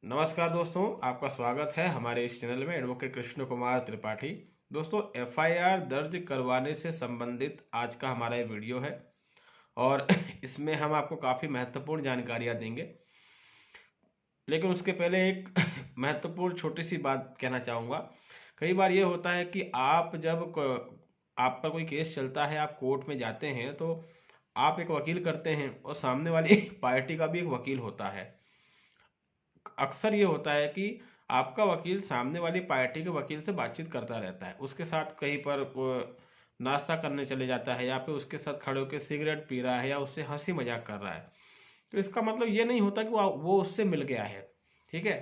नमस्कार दोस्तों, आपका स्वागत है हमारे इस चैनल में एडवोकेट कृष्ण कुमार त्रिपाठी। दोस्तों, एफआईआर दर्ज करवाने से संबंधित आज का हमारा ये वीडियो है और इसमें हम आपको काफ़ी महत्वपूर्ण जानकारियाँ देंगे। लेकिन उसके पहले एक महत्वपूर्ण छोटी सी बात कहना चाहूँगा। कई बार ये होता है कि आप पर कोई केस चलता है, आप कोर्ट में जाते हैं तो आप एक वकील करते हैं और सामने वाली पार्टी का भी एक वकील होता है। अक्सर ये होता है कि आपका वकील सामने वाली पार्टी के वकील से बातचीत करता रहता है, उसके साथ कहीं पर नाश्ता करने चले जाता है या फिर उसके साथ खड़े होकर सिगरेट पी रहा है या उससे हंसी मजाक कर रहा है। तो इसका मतलब ये नहीं होता कि वो उससे मिल गया है। ठीक है,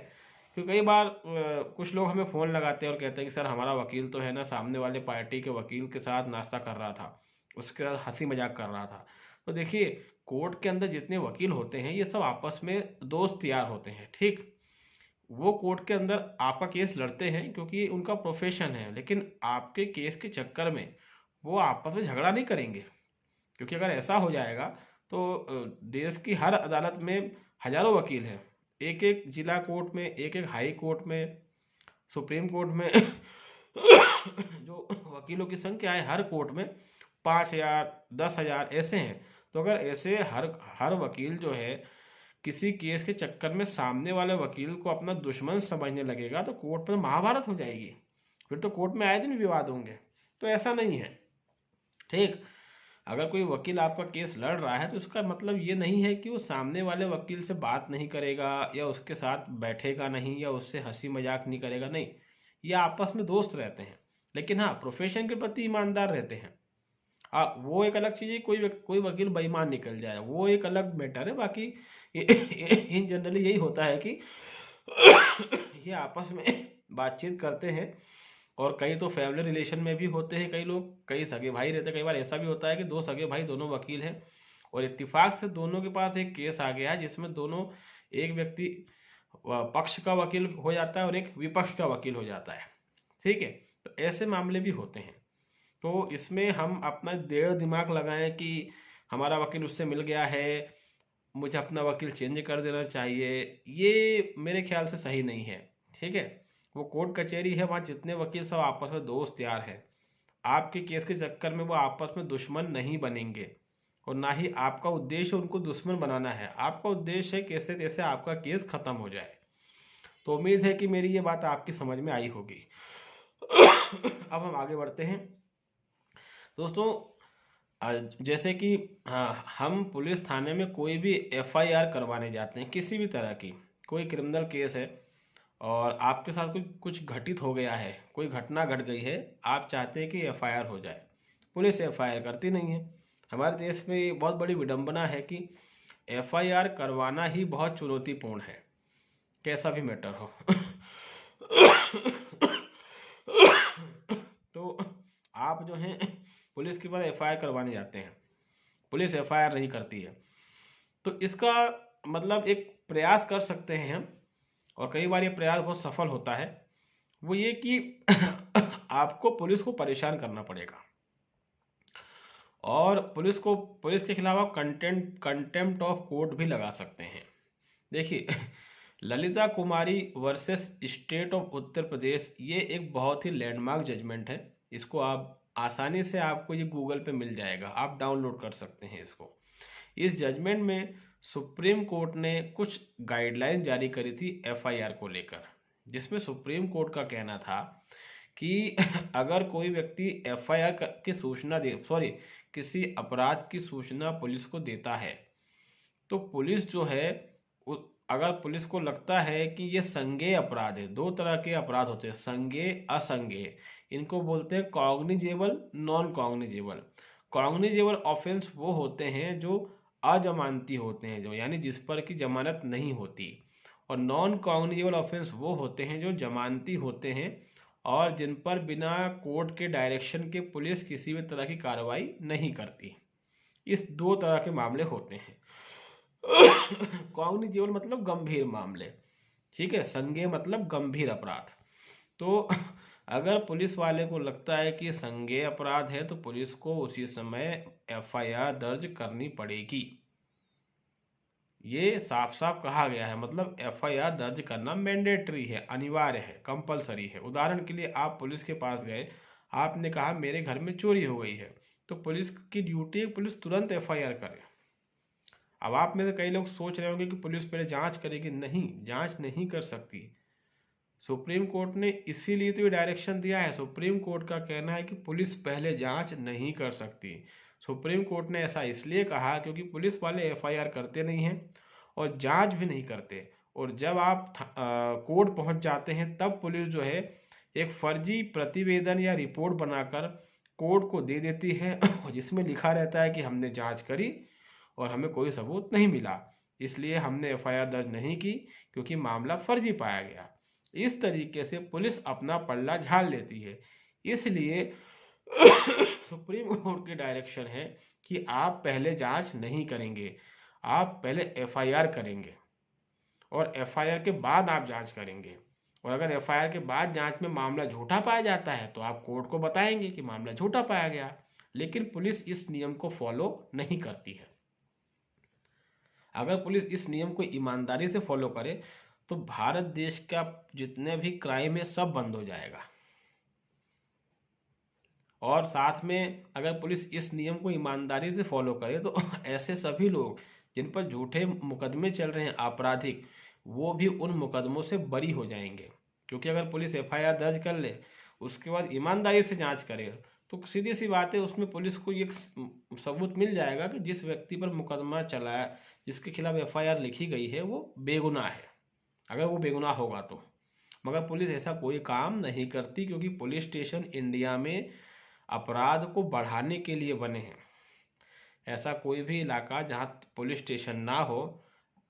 क्योंकि कई बार कुछ लोग हमें फ़ोन लगाते हैं और कहते हैं कि सर हमारा वकील तो है ना सामने वाले पार्टी के वकील के साथ नाश्ता कर रहा था, उसके साथ हंसी मजाक कर रहा था। तो देखिए, कोर्ट के अंदर जितने वकील होते हैं ये सब आपस में दोस्त यार होते हैं। ठीक, वो कोर्ट के अंदर आपका केस लड़ते हैं क्योंकि उनका प्रोफेशन है, लेकिन आपके केस के चक्कर में वो आपस में झगड़ा नहीं करेंगे। क्योंकि अगर ऐसा हो जाएगा तो देश की हर अदालत में हजारों वकील हैं। एक एक जिला कोर्ट में, एक एक हाई कोर्ट में, सुप्रीम कोर्ट में जो वकीलों की संख्या है हर कोर्ट में 5,000 10,000 ऐसे हैं। तो अगर ऐसे हर हर वकील जो है किसी केस के चक्कर में सामने वाले वकील को अपना दुश्मन समझने लगेगा तो कोर्ट में महाभारत हो जाएगी। फिर तो कोर्ट में आए दिन विवाद होंगे। तो ऐसा नहीं है। ठीक, अगर कोई वकील आपका केस लड़ रहा है तो उसका मतलब ये नहीं है कि वो सामने वाले वकील से बात नहीं करेगा या उसके साथ बैठेगा नहीं या उससे हंसी मजाक नहीं करेगा। नहीं, ये आपस में दोस्त रहते हैं, लेकिन हाँ प्रोफेशन के प्रति ईमानदार रहते हैं। वो एक अलग चीज़ है, कोई वकील बेईमान निकल जाए वो एक अलग मैटर है। बाकी इन जनरली यही होता है कि ये आपस में बातचीत करते हैं। और कई तो फैमिली रिलेशन में भी होते हैं, कई लोग कई सगे भाई रहते हैं। कई बार ऐसा भी होता है कि दो सगे भाई दोनों वकील हैं और इत्तेफाक से दोनों के पास एक केस आ गया है जिसमें दोनों, एक व्यक्ति पक्ष का वकील हो जाता है और एक विपक्ष का वकील हो जाता है। ठीक है, तो ऐसे मामले भी होते हैं। तो इसमें हम अपना देड़ दिमाग लगाएं कि हमारा वकील उससे मिल गया है, मुझे अपना वकील चेंज कर देना चाहिए, ये मेरे ख्याल से सही नहीं है। ठीक है, वो कोर्ट कचहरी है, वहाँ जितने वकील सब आपस में दोस्त यार हैं। आपके केस के चक्कर में वो आपस में दुश्मन नहीं बनेंगे और ना ही आपका उद्देश्य उनको दुश्मन बनाना है। आपका उद्देश्य है कैसे तैसे आपका केस खत्म हो जाए। तो उम्मीद है कि मेरी ये बात आपकी समझ में आई होगी। अब हम आगे बढ़ते हैं दोस्तों। जैसे कि हम पुलिस थाने में कोई भी एफआईआर करवाने जाते हैं, किसी भी तरह की कोई क्रिमिनल केस है और आपके साथ कुछ कुछ घटित हो गया है, कोई घटना घट गई है, आप चाहते हैं कि एफआईआर हो जाए। पुलिस एफआईआर करती नहीं है। हमारे देश में ये बहुत बड़ी विडंबना है कि एफआईआर करवाना ही बहुत चुनौतीपूर्ण है, कैसा भी मैटर हो। तो आप जो हैं पुलिस के पास एफआईआर करवाने जाते हैं, पुलिस एफआईआर नहीं करती है। तो इसका मतलब एक प्रयास कर सकते हैं हम, और कई बार ये प्रयास बहुत सफल होता है। वो ये कि आपको पुलिस को परेशान करना पड़ेगा और पुलिस के खिलाफ आप कंटेम्प्ट ऑफ कोर्ट भी लगा सकते हैं। देखिए, ललिता कुमारी versus state of Uttar Pradesh, ये एक बहुत ही लैंडमार्क जजमेंट है। इसको आप आसानी से, आपको ये गूगल पे मिल जाएगा, आप डाउनलोड कर सकते हैं इसको। इस जजमेंट में सुप्रीम कोर्ट ने कुछ गाइडलाइन जारी करी थी एफआईआर को लेकर, जिसमें सुप्रीम कोर्ट का कहना था कि अगर कोई व्यक्ति एफआईआर की सूचना दे, सॉरी, किसी अपराध की सूचना पुलिस को देता है तो पुलिस जो है, अगर पुलिस को लगता है कि ये संज्ञेय अपराध है, दो तरह के अपराध होते हैं, संज्ञेय असंज्ञेय, इनको बोलते हैं cognizable, non cognizable. Cognizable offence वो होते हैं जो अजमानती होते हैं, जो यानी जिस पर की जमानत नहीं होती। और नॉन कॉग्निजेबल ऑफेंस वो होते हैं जो जमानती होते हैं और जिन पर बिना कोर्ट के डायरेक्शन के पुलिस किसी भी तरह की कार्रवाई नहीं करती। इस दो तरह के मामले होते हैं। कॉग्निजेबल मतलब गंभीर मामले, ठीक है, संज्ञेय मतलब गंभीर अपराध। तो अगर पुलिस वाले को लगता है कि संज्ञेय अपराध है तो पुलिस को उसी समय एफआईआर दर्ज करनी पड़ेगी। ये साफ साफ कहा गया है, मतलब एफआईआर दर्ज करना मैंडेटरी है, अनिवार्य है, कंपलसरी है। उदाहरण के लिए आप पुलिस के पास गए, आपने कहा मेरे घर में चोरी हो गई है, तो पुलिस की ड्यूटी है पुलिस तुरंत एफआईआर करे। अब आप में से कई लोग सोच रहे होंगे कि पुलिस पहले जांच करेगी, नहीं, जांच नहीं कर सकती। सुप्रीम कोर्ट ने इसीलिए तो ये डायरेक्शन दिया है। सुप्रीम कोर्ट का कहना है कि पुलिस पहले जांच नहीं कर सकती। सुप्रीम कोर्ट ने ऐसा इसलिए कहा क्योंकि पुलिस वाले एफआईआर करते नहीं हैं और जांच भी नहीं करते, और जब आप कोर्ट पहुंच जाते हैं तब पुलिस जो है एक फर्जी प्रतिवेदन या रिपोर्ट बनाकर कोर्ट को दे देती है जिसमें लिखा रहता है कि हमने जांच करी और हमें कोई सबूत नहीं मिला, इसलिए हमने एफआईआर दर्ज नहीं की क्योंकि मामला फर्जी पाया गया। इस तरीके से पुलिस अपना पल्ला झाड़ लेती है। इसलिए सुप्रीम कोर्ट की डायरेक्शन है कि आप पहले जांच नहीं करेंगे, आप पहले एफआईआर करेंगे और एफआईआर के बाद आप जांच करेंगे। और अगर एफआईआर के बाद जांच में मामला झूठा पाया जाता है तो आप कोर्ट को बताएंगे कि मामला झूठा पाया गया, लेकिन पुलिस इस नियम को फॉलो नहीं करती है। अगर पुलिस इस नियम को ईमानदारी से फॉलो करे तो भारत देश का जितने भी क्राइम है सब बंद हो जाएगा। और साथ में अगर पुलिस इस नियम को ईमानदारी से फॉलो करे तो ऐसे सभी लोग जिन पर झूठे मुकदमे चल रहे हैं आपराधिक, वो भी उन मुकदमों से बरी हो जाएंगे। क्योंकि अगर पुलिस एफआईआर दर्ज कर ले, उसके बाद ईमानदारी से जांच करे, तो सीधी सी बात है उसमें पुलिस को ये सबूत मिल जाएगा कि जिस व्यक्ति पर मुकदमा चला है, जिसके खिलाफ एफआईआर लिखी गई है, वो बेगुनाह है, अगर वो बेगुनाह होगा तो। मगर पुलिस ऐसा कोई काम नहीं करती क्योंकि पुलिस स्टेशन इंडिया में अपराध को बढ़ाने के लिए बने हैं। ऐसा कोई भी इलाका जहां पुलिस स्टेशन ना हो,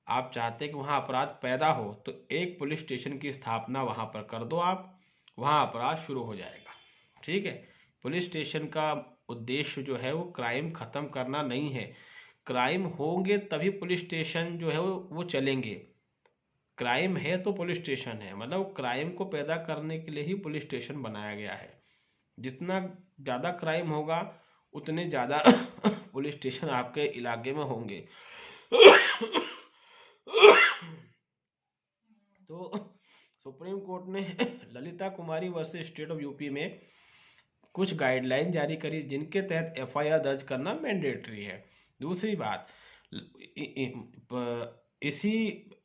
आप चाहते कि वहां अपराध पैदा हो, तो एक पुलिस स्टेशन की स्थापना वहां पर कर दो आप, वहां अपराध शुरू हो जाएगा। ठीक है। पुलिस स्टेशन का उद्देश्य जो है वो क्राइम खत्म करना नहीं है। क्राइम होंगे तभी पुलिस स्टेशन जो है वो चलेंगे। क्राइम है तो पुलिस स्टेशन है, मतलब क्राइम को पैदा करने के लिए ही पुलिस स्टेशन बनाया गया है। जितना ज़्यादा क्राइम होगा उतने ज़्यादा पुलिस स्टेशन आपके इलाके में होंगे। तो सुप्रीम कोर्ट ने ललिता कुमारी वर्सेस स्टेट ऑफ यूपी में कुछ गाइडलाइन जारी करी जिनके तहत एफआईआर दर्ज करना मैंडेटरी है। दूसरी बात, इसी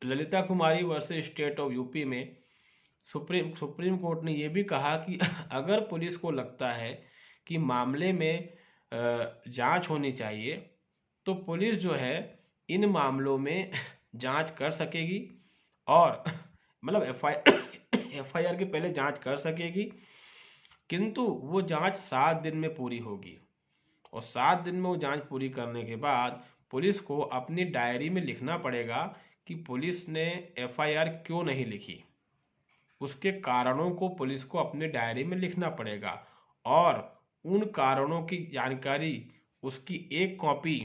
ललिता कुमारी वर्सेस स्टेट ऑफ यूपी में सुप्रीम कोर्ट ने यह भी कहा कि अगर पुलिस को लगता है कि मामले में जांच होनी चाहिए तो पुलिस जो है इन मामलों में जांच कर सकेगी, और मतलब एफआईआर के पहले जांच कर सकेगी, किंतु वो जांच 7 दिन में पूरी होगी। और 7 दिन में वो जांच पूरी करने के बाद पुलिस को अपनी डायरी में लिखना पड़ेगा कि पुलिस ने एफआईआर क्यों नहीं लिखी। उसके कारणों को पुलिस को अपनी डायरी में लिखना पड़ेगा और उन कारणों की जानकारी, उसकी एक कॉपी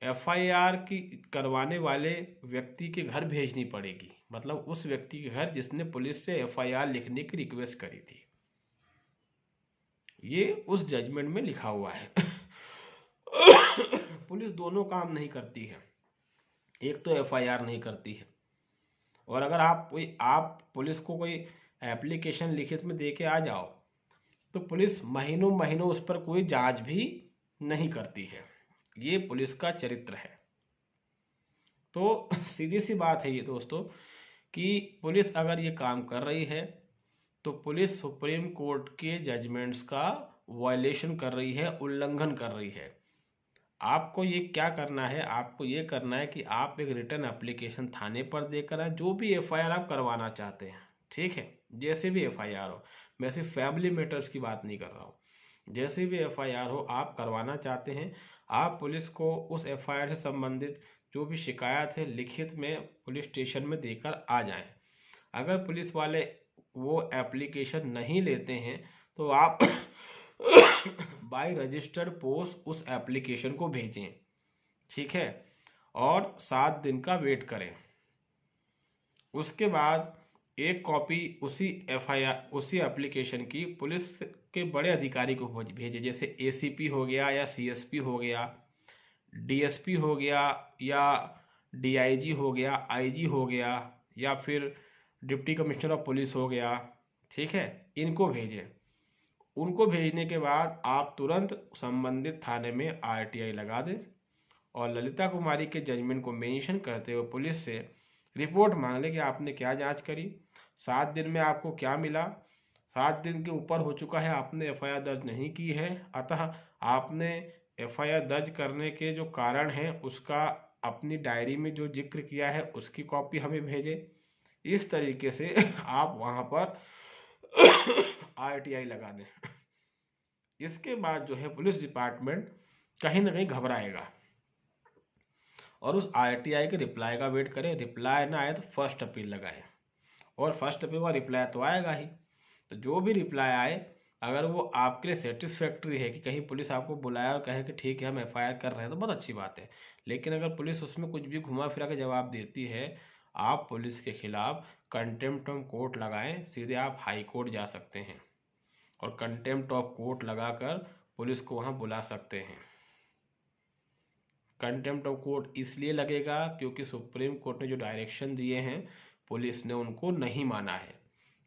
एफआईआर की करवाने वाले व्यक्ति के घर भेजनी पड़ेगी, मतलब उस व्यक्ति के घर जिसने पुलिस से एफआईआर लिखने की रिक्वेस्ट करी थी। ये उस जजमेंट में लिखा हुआ है। पुलिस दोनों काम नहीं करती है, एक तो एफआईआर नहीं करती है, और अगर आप पुलिस को कोई एप्लीकेशन लिखित में दे के आ जाओ तो पुलिस महीनों महीनों उस पर कोई जांच भी नहीं करती है। ये पुलिस का चरित्र है। तो सीधी सी बात है ये दोस्तों कि पुलिस अगर ये काम कर रही है तो पुलिस सुप्रीम कोर्ट के जजमेंट्स का वायलेशन कर रही है, उल्लंघन कर रही है। आपको ये क्या करना है, आपको ये करना है कि आप एक रिटर्न एप्लीकेशन थाने पर देकर आए, जो भी एफआईआर आप करवाना चाहते हैं। ठीक है, जैसे भी एफआईआर हो, मैं सिर्फ फैमिली मैटर्स की बात नहीं कर रहा हूँ, जैसे भी एफआईआर हो आप करवाना चाहते हैं, आप पुलिस को उस एफआईआर से संबंधित जो भी शिकायत है लिखित में पुलिस स्टेशन में देकर आ जाएं। अगर पुलिस वाले वो एप्लीकेशन नहीं लेते हैं तो आप बाय रजिस्टर्ड पोस्ट उस एप्लीकेशन को भेजें। ठीक है, और 7 दिन का वेट करें। उसके बाद एक कॉपी उसी एफआईआर उसी एप्लीकेशन की पुलिस के बड़े अधिकारी को भेजें, जैसे एसीपी हो गया या सीएसपी हो गया, डीएसपी हो गया या DIG हो गया, IG हो गया, या फिर डिप्टी कमिश्नर ऑफ पुलिस हो गया, ठीक है, इनको भेजें। उनको भेजने के बाद आप तुरंत संबंधित थाने में RTI लगा दें और ललिता कुमारी के जजमेंट को मेंशन करते हुए पुलिस से रिपोर्ट मांग लें कि आपने क्या जांच करी, 7 दिन में आपको क्या मिला। 7 दिन के ऊपर हो चुका है, आपने FIR दर्ज नहीं की है, अतः आपने FIR दर्ज करने के जो कारण हैं उसका अपनी डायरी में जो जिक्र किया है उसकी कॉपी हमें भेजें। इस तरीके से आप वहाँ पर RTI लगा दें। इसके बाद जो है पुलिस डिपार्टमेंट कहीं ना कहीं घबराएगा और उस RTI के रिप्लाई का वेट करें। रिप्लाई ना आए तो फर्स्ट अपील लगाएं, और फर्स्ट अपील का रिप्लाई तो आएगा ही। तो जो भी रिप्लाई आए, अगर वो आपके लिए सेटिस्फैक्ट्री है कि कहीं पुलिस आपको बुलाया और कहे कि ठीक है हम FIR कर रहे हैं, तो बहुत अच्छी बात है। लेकिन अगर पुलिस उसमें कुछ भी घुमा फिरा के जवाब देती है, आप पुलिस के खिलाफ कंटेम्प्ट ऑफ कोर्ट लगाएं, सीधे आप हाई कोर्ट जा सकते हैं और कंटेम्प्ट ऑफ कोर्ट लगाकर पुलिस को वहाँ बुला सकते हैं। कंटेम्प्ट ऑफ कोर्ट इसलिए लगेगा क्योंकि सुप्रीम कोर्ट ने जो डायरेक्शन दिए हैं पुलिस ने उनको नहीं माना है।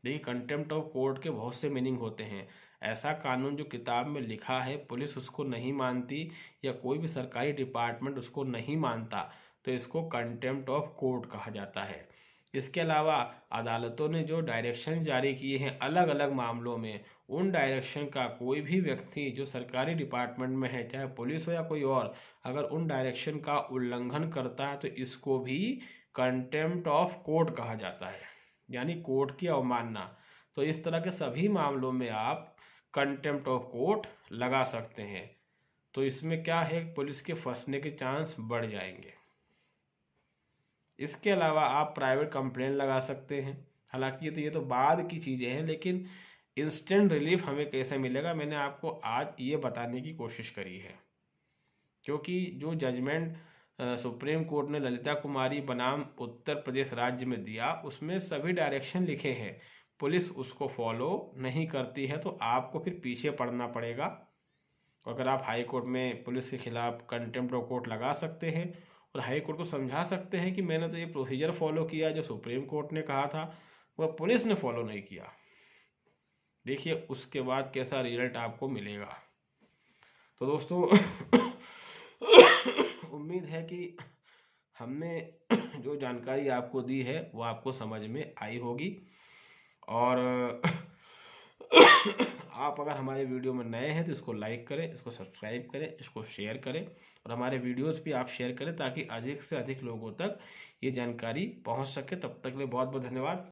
देखिए, कंटेम्प्ट ऑफ कोर्ट के बहुत से मीनिंग होते हैं। ऐसा कानून जो किताब में लिखा है पुलिस उसको नहीं मानती या कोई भी सरकारी डिपार्टमेंट उसको नहीं मानता, तो इसको कंटेम्प्ट ऑफ कोर्ट कहा जाता है। इसके अलावा अदालतों ने जो डायरेक्शन जारी किए हैं अलग अलग मामलों में, उन डायरेक्शन का कोई भी व्यक्ति जो सरकारी डिपार्टमेंट में है, चाहे पुलिस हो या कोई और, अगर उन डायरेक्शन का उल्लंघन करता है तो इसको भी कंटेम्प्ट ऑफ कोर्ट कहा जाता है, यानी कोर्ट की अवमानना। तो इस तरह के सभी मामलों में आप कंटेम्प्ट ऑफ कोर्ट लगा सकते हैं। तो इसमें क्या है, पुलिस के फंसने के चांस बढ़ जाएंगे। इसके अलावा आप प्राइवेट कंप्लेंट लगा सकते हैं। हालांकि ये तो बाद की चीज़ें हैं, लेकिन इंस्टेंट रिलीफ हमें कैसे मिलेगा मैंने आपको आज ये बताने की कोशिश करी है। क्योंकि जो जजमेंट सुप्रीम कोर्ट ने ललिता कुमारी बनाम उत्तर प्रदेश राज्य में दिया उसमें सभी डायरेक्शन लिखे हैं, पुलिस उसको फॉलो नहीं करती है तो आपको फिर पीछे पड़ना पड़ेगा। अगर आप हाई कोर्ट में पुलिस के खिलाफ कंटेम्प्ट ऑफ कोर्ट लगा सकते हैं और हाई कोर्ट को समझा सकते हैं कि मैंने तो ये प्रोसीजर फॉलो किया जो सुप्रीम कोर्ट ने कहा था, वह पुलिस ने फॉलो नहीं किया। देखिए उसके बाद कैसा रिजल्ट आपको मिलेगा। तो दोस्तों उम्मीद है कि हमने जो जानकारी आपको दी है वो आपको समझ में आई होगी। और आप अगर हमारे वीडियो में नए हैं तो इसको लाइक करें, इसको सब्सक्राइब करें, इसको शेयर करें और हमारे वीडियोस भी आप शेयर करें ताकि अधिक से अधिक लोगों तक ये जानकारी पहुंच सके। तब तक के लिए बहुत बहुत धन्यवाद।